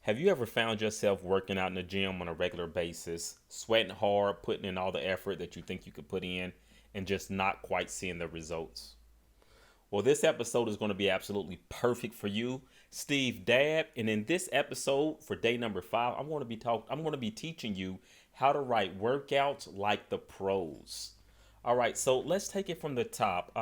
Have you ever found yourself working out in the gym on a regular basis, sweating hard, putting in all the effort that you think you could put in, and just not quite seeing the results? Well, this episode is going to be absolutely perfect for you, Steve Dab. And in this episode, for day number 5, I'm going to be teaching you how to write workouts like the pros. All right, so let's take it from the top.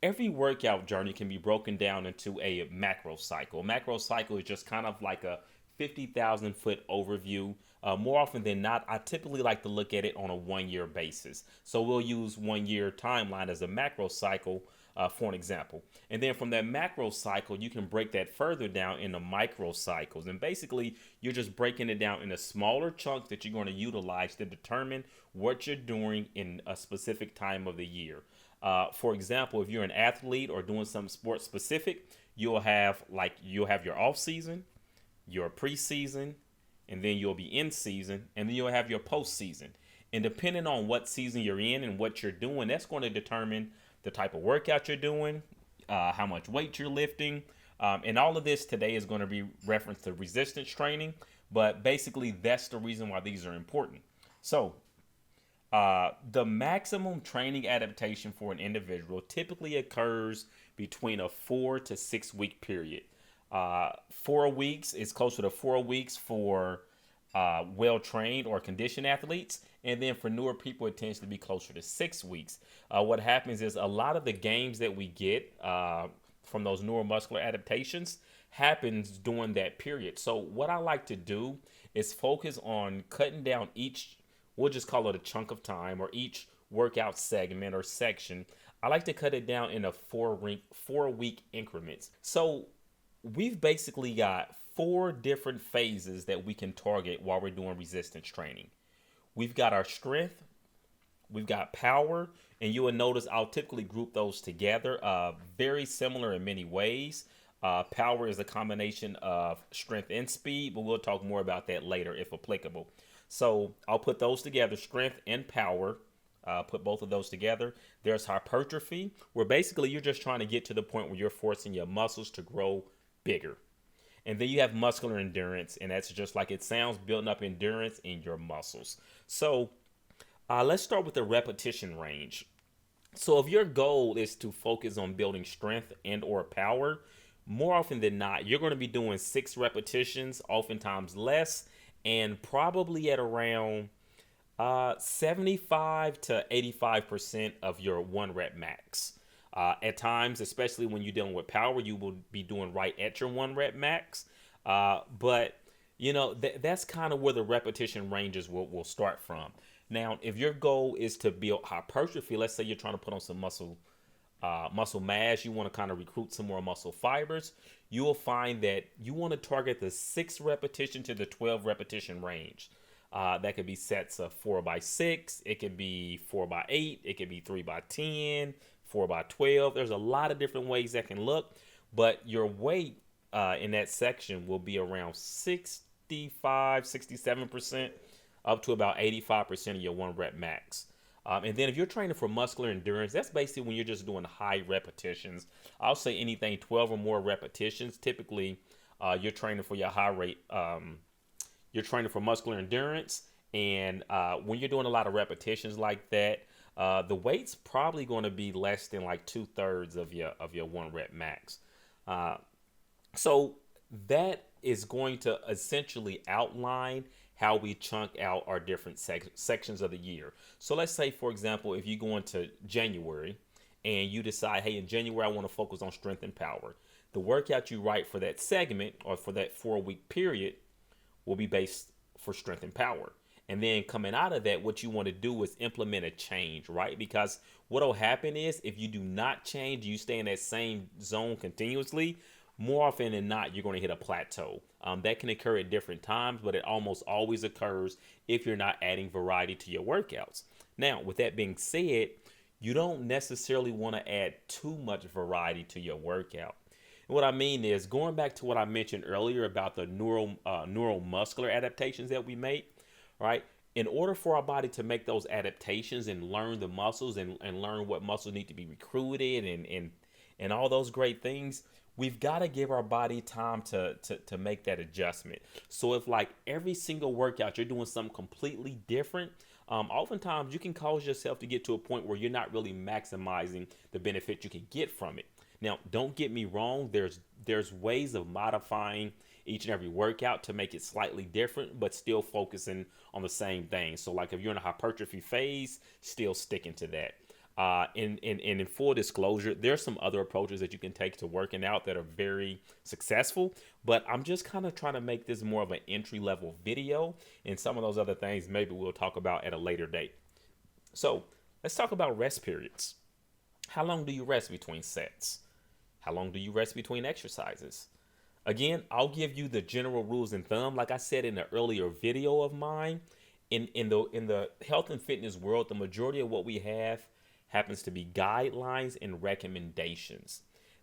Every workout journey can be broken down into a macro cycle. A macro cycle is just kind of like a 50,000 foot overview. More often than not, I typically like to look at it on a 1 year basis. So we'll use 1 year timeline as a macro cycle for an example. And then from that macro cycle, you can break that further down into micro cycles. And basically, you're just breaking it down into smaller chunks that you're going to utilize to determine what you're doing in a specific time of the year. For example, if you're an athlete or doing something sports specific, you'll have your off season, your preseason, and then you'll be in season, and then you'll have your postseason. And depending on what season you're in and what you're doing, that's going to determine the type of workout you're doing, how much weight you're lifting, and all of this today is going to be referenced to resistance training. But basically, that's the reason why these are important. So, the maximum training adaptation for an individual typically occurs between a 4 to 6 week period. 4 weeks is closer to 4 weeks for well trained or conditioned athletes. And then for newer people, it tends to be closer to 6 weeks. What happens is a lot of the gains that we get from those neuromuscular adaptations happens during that period. So what I like to do is focus on cutting down each, we'll just call it a chunk of time, or each workout segment or section. I like to cut it down into 4 week increments. So we've basically got 4 different phases that we can target while we're doing resistance training. We've got our strength, we've got power, and you will notice I'll typically group those together, very similar in many ways. Power is a combination of strength and speed, but we'll talk more about that later if applicable. So I'll put those together, strength and power. Put both of those together. There's hypertrophy, where basically you're just trying to get to the point where you're forcing your muscles to grow bigger. And then you have muscular endurance, and that's just like it sounds, building up endurance in your muscles. So let's start with the repetition range. So if your goal is to focus on building strength and or power, more often than not, you're going to be doing 6 repetitions, oftentimes less, and probably at around 75 to 85% of your 1 rep max. At times, especially when you're dealing with power, you will be doing right at your 1 rep max. But that's kind of where the repetition ranges will start from. Now, if your goal is to build hypertrophy, let's say you're trying to put on some muscle mass, you want to kind of recruit some more muscle fibers, you will find that you want to target the 6 repetition to the 12 repetition range. That could be sets of 4x6, it could be 4x8, it could be 3x10, 4x12. There's a lot of different ways that can look, but your weight in that section will be around 67% up to about 85% of your 1 rep max. And then if you're training for muscular endurance, that's basically when you're just doing high repetitions. I'll say anything 12 or more repetitions. Typically, you're training for your high rate. You're training for muscular endurance. And when you're doing a lot of repetitions like that, the weight's probably going to be less than like 2/3 of your 1 rep max. So that is going to essentially outline how we chunk out our different sections of the year. So let's say, for example, if you go into January and you decide, hey, in January, I want to focus on strength and power. The workout you write for that segment or for that 4 week period will be based for strength and power. And then coming out of that, what you want to do is implement a change, right? Because what will happen is if you do not change, you stay in that same zone continuously, more often than not, you're going to hit a plateau. That can occur at different times, but it almost always occurs if you're not adding variety to your workouts. Now, with that being said, you don't necessarily want to add too much variety to your workout. And what I mean is, going back to what I mentioned earlier about the neuromuscular adaptations that we make, right? In order for our body to make those adaptations and learn the muscles and learn what muscles need to be recruited and all those great things, we've got to give our body time to make that adjustment. So if like every single workout you're doing something completely different, oftentimes you can cause yourself to get to a point where you're not really maximizing the benefit you can get from it. Now, don't get me wrong, there's ways of modifying each and every workout to make it slightly different, but still focusing on the same thing. So like if you're in a hypertrophy phase, still sticking to that. In full disclosure, there's some other approaches that you can take to working out that are very successful, but I'm just kind of trying to make this more of an entry level video, and some of those other things maybe we'll talk about at a later date. So let's talk about rest periods. How long do you rest between sets? How long do you rest between exercises? Again, I'll give you the general rules and thumb. Like I said in the earlier video of mine, in the health and fitness world, the majority of what we have happens to be guidelines and recommendations.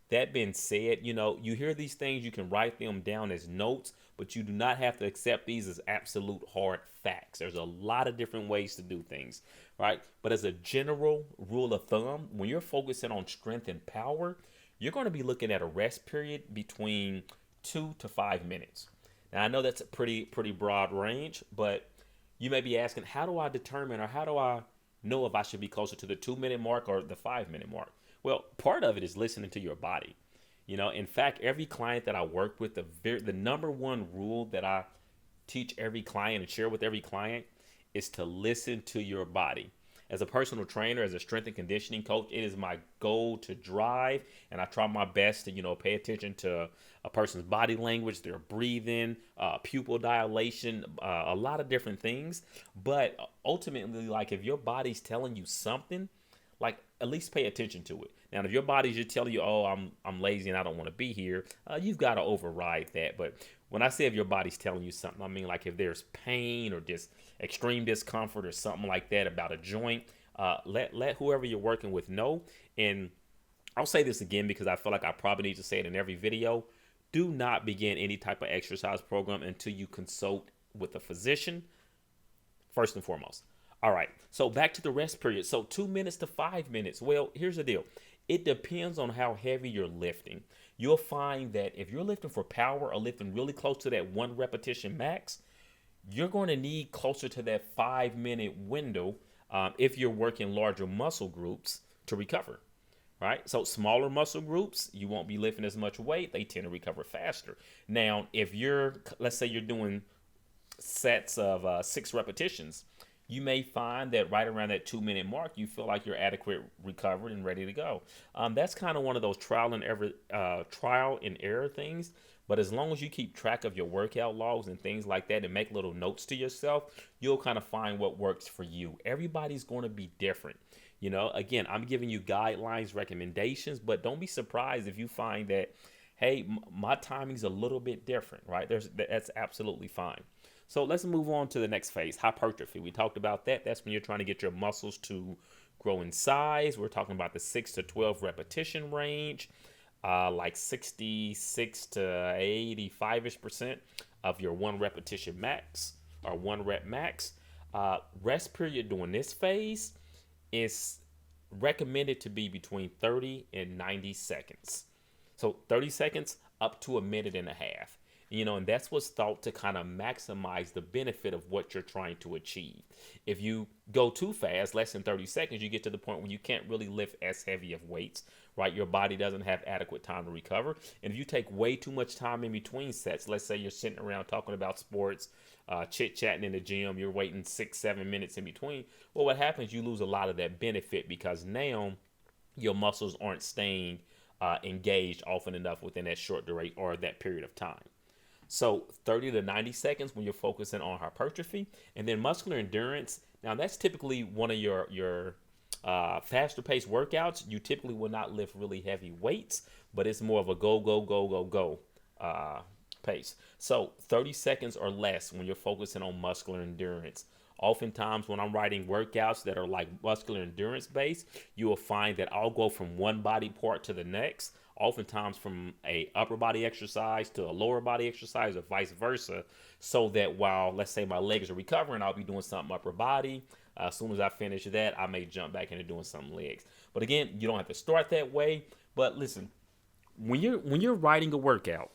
That being said, you hear these things, you can write them down as notes, but you do not have to accept these as absolute hard facts. There's a lot of different ways to do things, right? But as a general rule of thumb, when you're focusing on strength and power, you're going to be looking at a rest period between 2 to 5 minutes. Now, I know that's a pretty broad range, but you may be asking, how do I determine, or how do I know if I should be closer to the 2 minute mark or the 5 minute mark? Well, part of it is listening to your body. In fact, every client that I work with, the number one rule that I teach every client and share with every client is to listen to your body. As a personal trainer, as a strength and conditioning coach, it is my goal to drive, and I try my best to, pay attention to a person's body language, their breathing, pupil dilation, a lot of different things. But ultimately, like if your body's telling you something, like at least pay attention to it. Now, if your body's just telling you, oh, I'm lazy and I don't want to be here, you've got to override that. But when I say if your body's telling you something, I mean like if there's pain or just extreme discomfort or something like that about a joint, let whoever you're working with know. And I'll say this again because I feel like I probably need to say it in every video. Do not begin any type of exercise program until you consult with a physician, first and foremost. All right, so back to the rest period. So 2 minutes to 5 minutes. Well, here's the deal. It depends on how heavy you're lifting. You'll find that if you're lifting for power or lifting really close to that 1 repetition max, you're going to need closer to that 5 minute window if you're working larger muscle groups to recover, right? So smaller muscle groups, you won't be lifting as much weight. They tend to recover faster. Now, if let's say you're doing sets of 6 repetitions, you may find that right around that 2 minute mark, you feel like you're adequate, recovered, and ready to go. That's kind of one of those trial and error things. But as long as you keep track of your workout logs and things like that and make little notes to yourself, you'll kind of find what works for you. Everybody's going to be different. Again, I'm giving you guidelines, recommendations, but don't be surprised if you find that, hey, my timing's a little bit different, right? That's absolutely fine. So let's move on to the next phase, hypertrophy. We talked about that. That's when you're trying to get your muscles to grow in size. We're talking about the 6 to 12 repetition range, like 66 to 85% of your 1 repetition max or 1 rep max. Rest period during this phase is recommended to be between 30 and 90 seconds. So 30 seconds up to a minute and a half. And that's what's thought to kind of maximize the benefit of what you're trying to achieve. If you go too fast, less than 30 seconds, you get to the point where you can't really lift as heavy of weights, right? Your body doesn't have adequate time to recover. And if you take way too much time in between sets, let's say you're sitting around talking about sports, chit-chatting in the gym, you're waiting 6-7 minutes in between. Well, what happens, you lose a lot of that benefit because now your muscles aren't staying engaged often enough within that short duration or that period of time. So 30 to 90 seconds when you're focusing on hypertrophy. And then muscular endurance. Now that's typically one of your faster paced workouts. You typically will not lift really heavy weights, but it's more of a go pace. So 30 seconds or less when you're focusing on muscular endurance. Oftentimes when I'm writing workouts that are like muscular endurance based, you will find that I'll go from one body part to the next, oftentimes from a upper body exercise to a lower body exercise or vice versa, so that while, let's say, my legs are recovering, I'll be doing something upper body. As soon as I finish that, I may jump back into doing some legs. But again, you don't have to start that way. But listen, when you're writing a workout,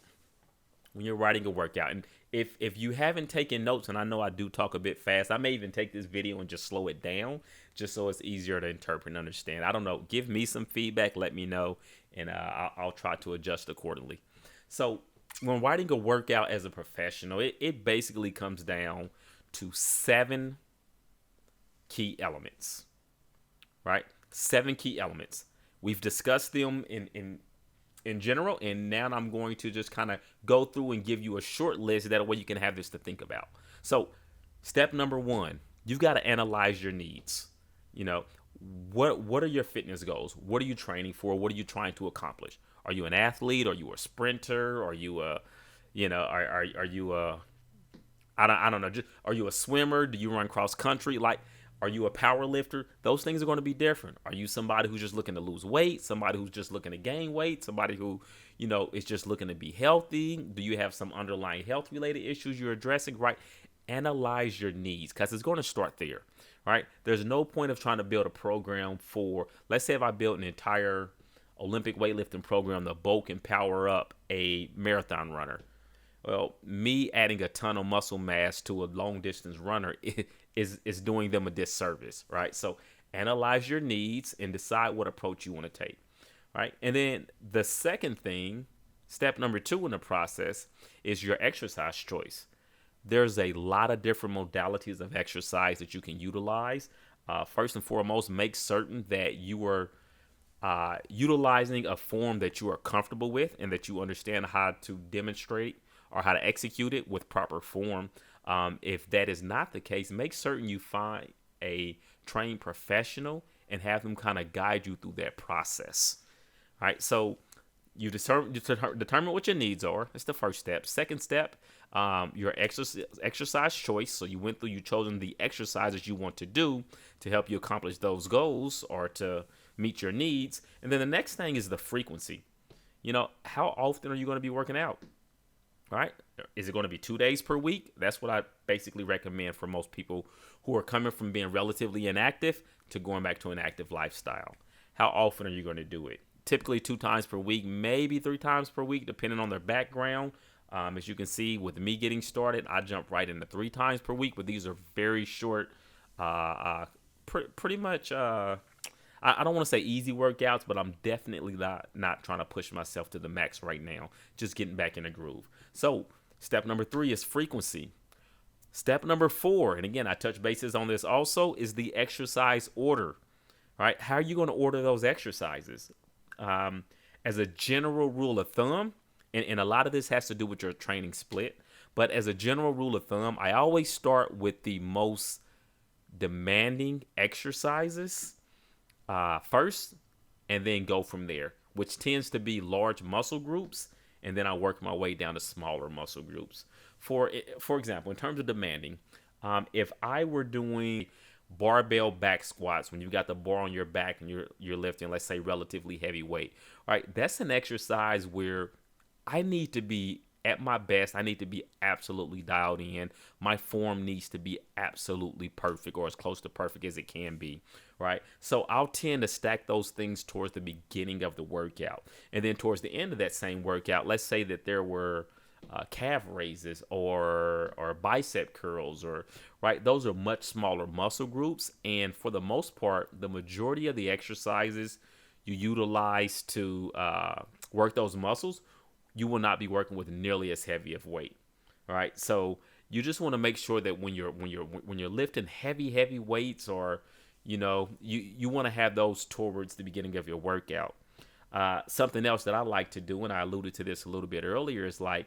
and if you haven't taken notes, and I know I do talk a bit fast, I may even take this video and just slow it down just so it's easier to interpret and understand. I don't know. Give me some feedback. Let me know, and I'll try to adjust accordingly. So when writing a workout as a professional, it basically comes down to 7 key elements, right? 7 key elements. We've discussed them in general, and now I'm going to just kind of go through and give you a short list. That way you can have this to think about. So step number 1, you've got to analyze your needs. You know, what are your fitness goals? What are you training for? What are you trying to accomplish? Are you an athlete? Are you a sprinter? Are you a, are you a, I don't know, just, are you a swimmer? Do you run cross country? Like, are you a power lifter? Those things are going to be different. Are you somebody who's just looking to lose weight? Somebody who's just looking to gain weight? Somebody who, is just looking to be healthy? Do you have some underlying health related issues you're addressing? Right? Analyze your needs, because it's going to start there. Right? There's no point of trying to build a program for, let's say if I built an entire Olympic weightlifting program to bulk and power up a marathon runner. Well, me adding a ton of muscle mass to a long distance runner is doing them a disservice, right? So analyze your needs and decide what approach you want to take, right? And then the second thing, step number 2 in the process, is your exercise choice. There's a lot of different modalities of exercise that you can utilize. First and foremost, make certain that you are utilizing a form that you are comfortable with and that you understand how to demonstrate or how to execute it with proper form. If that is not the case, make certain you find a trained professional and have them kind of guide you through that process. All right, so you determine what your needs are. That's the first step. Second step, your exercise choice. So you've chosen the exercises you want to do to help you accomplish those goals or to meet your needs. And then the next thing is the frequency. How often are you going to be working out? Right? Is it going to be 2 days per week? That's what I basically recommend for most people who are coming from being relatively inactive to going back to an active lifestyle. How often are you going to do it? Typically 2 times per week, maybe 3 times per week, depending on their background. As you can see, with me getting started, I jump right into 3 times per week, but these are very short, pretty much, I don't want to say easy workouts, but I'm definitely not trying to push myself to the max right now. Just getting back in the groove. So step number 3 is frequency. Step number 4, and again, I touch bases on this also, is the exercise order. All right, how are you going to order those exercises? As a general rule of thumb, and a lot of this has to do with your training split, but as a general rule of thumb, I always start with the most demanding exercises first, and then go from there, which tends to be large muscle groups, and then I work my way down to smaller muscle groups. For example, in terms of demanding, if I were doing barbell back squats, when you got the bar on your back and you're lifting, let's say, relatively heavy weight, right? That's an exercise where I need to be at my best. I need to be absolutely dialed in. My form needs to be absolutely perfect, or as close to perfect as it can be, right? So I'll tend to stack those things towards the beginning of the workout. And then towards the end of that same workout, let's say that there were calf raises or bicep curls, or right, those are much smaller muscle groups, and for the most part, the majority of the exercises you utilize to work those muscles, you will not be working with nearly as heavy of weight. All right, so you just want to make sure that when you're lifting heavy weights, or you want to have those towards the beginning of your workout. Something else that I like to do, and I alluded to this a little bit earlier, is like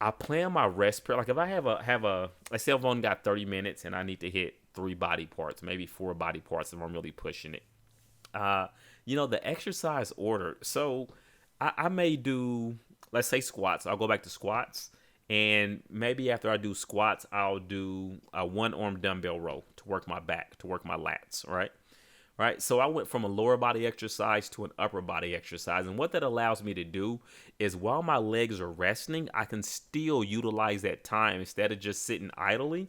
I plan my rest period. Like if I have a let's say I've only got 30 minutes and I need to hit 3 body parts, maybe 4 body parts if I'm really pushing it. The exercise order. So I may do, let's say, squats. I'll go back to squats, and maybe after I do squats, I'll do a 1-arm dumbbell row to work my back, to work my lats, right? Right. So I went from a lower body exercise to an upper body exercise. And what that allows me to do is while my legs are resting, I can still utilize that time. Instead of just sitting idly,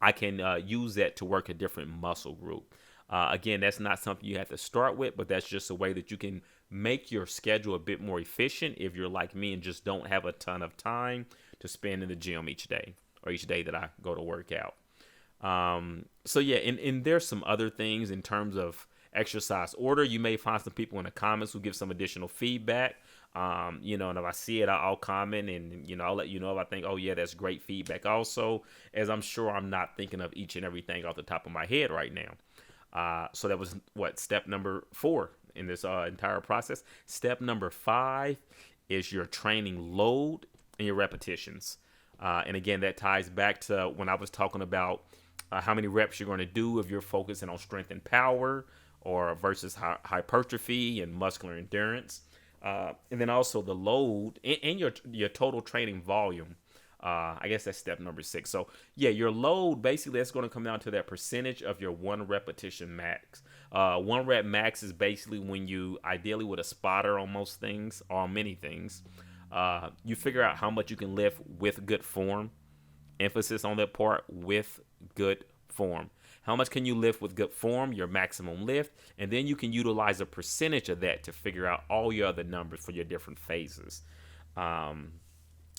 I can use that to work a different muscle group. Again, that's not something you have to start with, but that's just a way that you can make your schedule a bit more efficient if you're like me and just don't have a ton of time to spend in the gym each day or each day that I go to work out. So yeah, and there's some other things in terms of exercise order. You may find some people in the comments who give some additional feedback. And if I see it, I'll comment and, I'll let you know if I think, oh yeah, that's great feedback. Also, as I'm sure I'm not thinking of each and everything off the top of my head right now. So that was step number 4 in this entire process. Step number 5 is your training load and your repetitions. And again, that ties back to when I was talking about how many reps you're going to do if you're focusing on strength and power or versus hypertrophy and muscular endurance. And then also the load and your total training volume. I guess that's step number 6. So yeah, your load, basically that's going to come down to that percentage of your 1 repetition max. 1 rep max is basically when you, ideally with a spotter on most things or on many things, you figure out how much you can lift with good form. Emphasis on that part, with good form. How much can you lift with good form, your maximum lift, and then you can utilize a percentage of that to figure out all your other numbers for your different phases.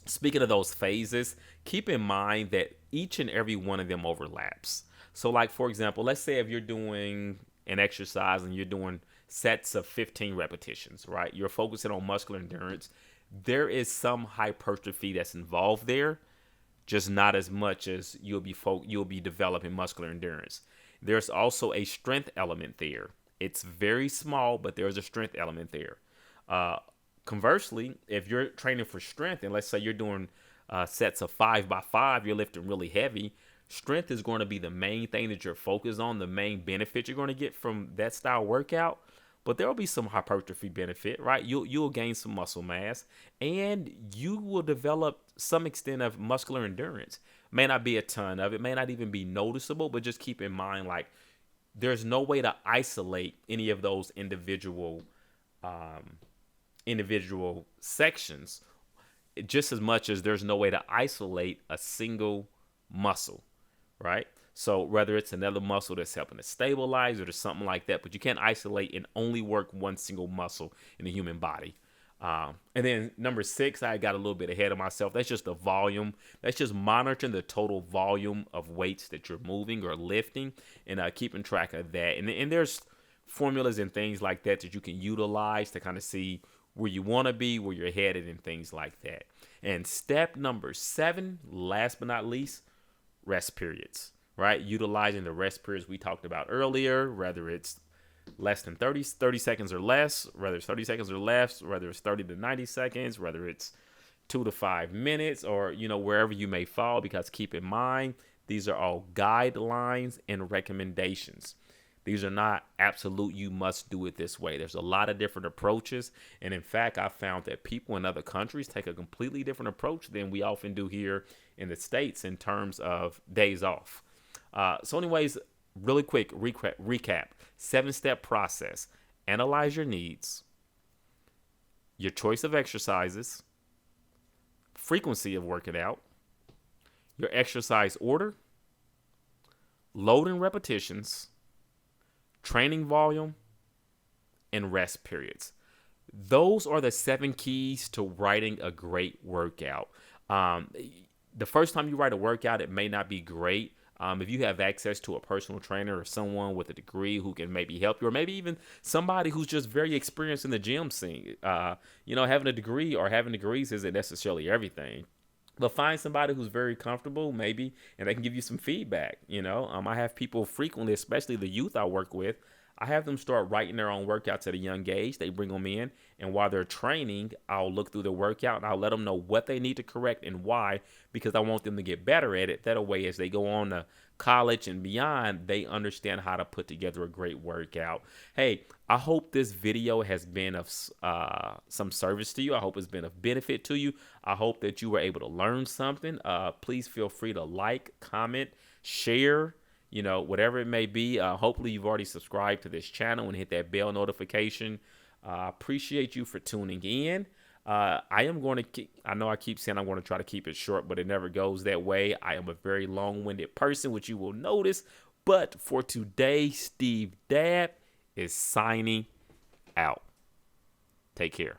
Speaking of those phases, keep in mind that each and every one of them overlaps. So like, for example, let's say if you're doing an exercise and you're doing sets of 15 repetitions, right? You're focusing on muscular endurance. There is some hypertrophy that's involved there, just not as much as you'll be developing muscular endurance. There's also a strength element there. It's very small, but there's a strength element there. Conversely, if you're training for strength, and let's say you're doing sets of 5x5, you're lifting really heavy, strength is going to be the main thing that you're focused on, the main benefit you're going to get from that style workout. But there will be some hypertrophy benefit, right? You'll gain some muscle mass, and you will develop some extent of muscular endurance. May not be a ton of it, may not even be noticeable, but just keep in mind, like, there's no way to isolate any of those individual sections, just as much as there's no way to isolate a single muscle, right? So whether it's another muscle that's helping to stabilize or something like that, but you can't isolate and only work one single muscle in the human body. And then number 6, I got a little bit ahead of myself. That's just the volume. That's just monitoring the total volume of weights that you're moving or lifting and keeping track of that. And there's formulas and things like that that you can utilize to kind of see where you want to be, where you're headed, and things like that. And step number 7, last but not least, rest periods. Right? Utilizing the rest periods we talked about earlier, whether it's less than 30 seconds or less, whether it's 30 seconds or less, whether it's 30 to 90 seconds, whether it's 2 to 5 minutes, or, wherever you may fall, because keep in mind, these are all guidelines and recommendations. These are not absolute, you must do it this way. There's a lot of different approaches. And in fact, I found that people in other countries take a completely different approach than we often do here in the States in terms of days off. So anyways, really quick recap. 7-step process. Analyze your needs, your choice of exercises, frequency of working out, your exercise order, load and repetitions, training volume, and rest periods. Those are the 7 keys to writing a great workout. The first time you write a workout, it may not be great. If you have access to a personal trainer or someone with a degree who can maybe help you, or maybe even somebody who's just very experienced in the gym scene, having a degree or having degrees isn't necessarily everything. But find somebody who's very comfortable, maybe, and they can give you some feedback. I have people frequently, especially the youth I work with, I have them start writing their own workouts at a young age. They bring them in, and while they're training, I'll look through the workout and I'll let them know what they need to correct and why, because I want them to get better at it. That way, as they go on to college and beyond, they understand how to put together a great workout. Hey, I hope this video has been of some service to you. I hope it's been of benefit to you. I hope that you were able to learn something. Please feel free to like, comment, share, whatever it may be. Hopefully you've already subscribed to this channel and hit that bell notification. Appreciate you for tuning in. I know I keep saying I'm going to try to keep it short, but it never goes that way. I am a very long-winded person, which you will notice, But for today, Steve Dab is signing out. Take care.